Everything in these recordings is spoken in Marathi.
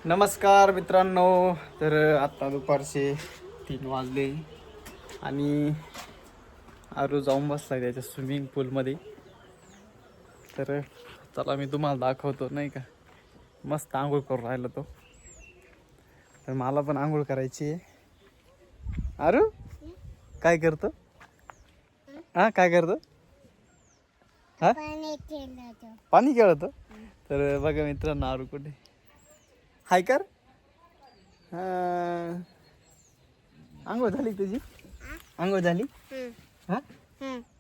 नमस्कार मित्रांनो. तर आत्ता दुपारचे 3 वाजले आणि आरू जाऊन बसलाय त्याच्या स्विमिंग पूलमध्ये. तर चला मी तुम्हाला दाखवतो नाही का, मस्त आंघोळ करून राहिला तो. तर मला पण आंघोळ करायची आहे. आरू काय करतो? हा काय करतो? हा पाणी खेळतो. तर बघा मित्रांनो आरू कुठे हाय कर. आंघोळ झाली तुझी? आंघोळ झाली? हा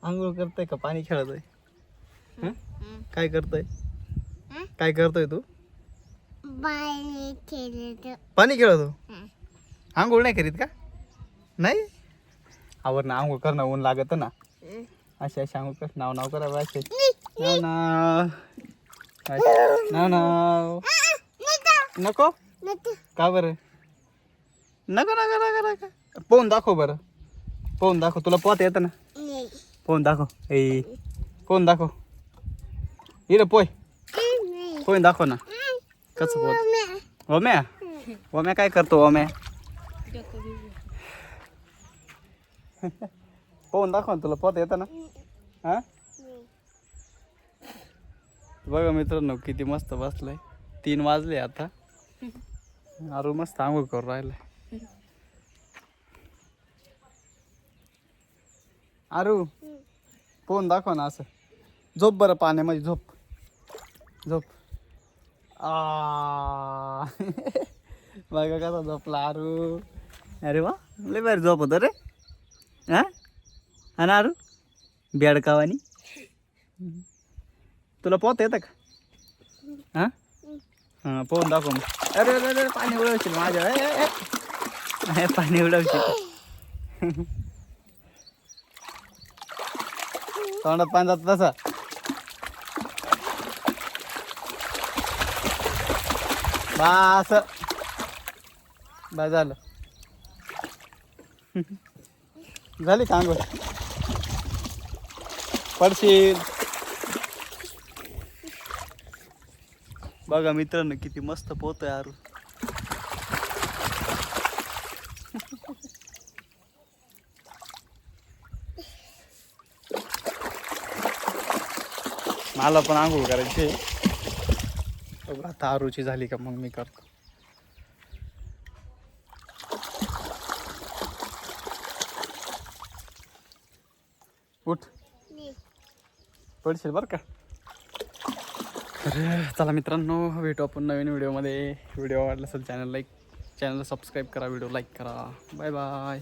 आंघोळ करतोय का पाणी खेळतोय? काय करतोय? काय करतोय तू? पाणी खेळतो. आंघोळ नाही करीत का? नाही आवर ना, आंघोळ कर ना, ऊन लागत ना. असे असे आंघोळ कर. नाव नाव करा असे. नाव नाव नाव नाव नको का बरं? नका नका नका नका. पोहून दाखव बरं. पोहून दाखव. तुला पोहता येतं ना? पोहून दाखव. ए पोहून दाखव. इकडे पोय. पोहून दाखव ना कसं पोहत. ओम्या ओम्या काय करतो? ओम्या पोहून दाखव ना. तुला पोहता येतं ना? हा बघा मित्रांनो किती मस्त बसलाय. 3 वाजले आता. आरू मस्त आंघोळ करून राहिलाय. आरू पोहून दाखव ना असं. झोप बरं पाण्यामध्ये. झोप झोप. बघा कसा झोपला आरू. अरे वा लय भारी झोप होतं रे. हा ना आरू बेडकावानी. तुला पोहता येतं का? हा पोहून दाखव मग. अरे अरे अरे पाणी उडवशील माझ्या. पाणी उडवशील. तोंडात पाणी जात तसा. बस बस झालं. झाली का आंघोळ? पडशील. बघा मित्रांनो किती मस्त पोहतोय आरू. मला पण आंघोळ करायची. आता आरूची झाली का मग मी करतो. उठ पडशील बरं का. तर चला मित्रांनो भेटू आपण नवीन व्हिडिओमध्ये. व्हिडिओ आवडला असेल चॅनलला सबस्क्राईब करा, व्हिडिओ लाईक करा. Bye bye.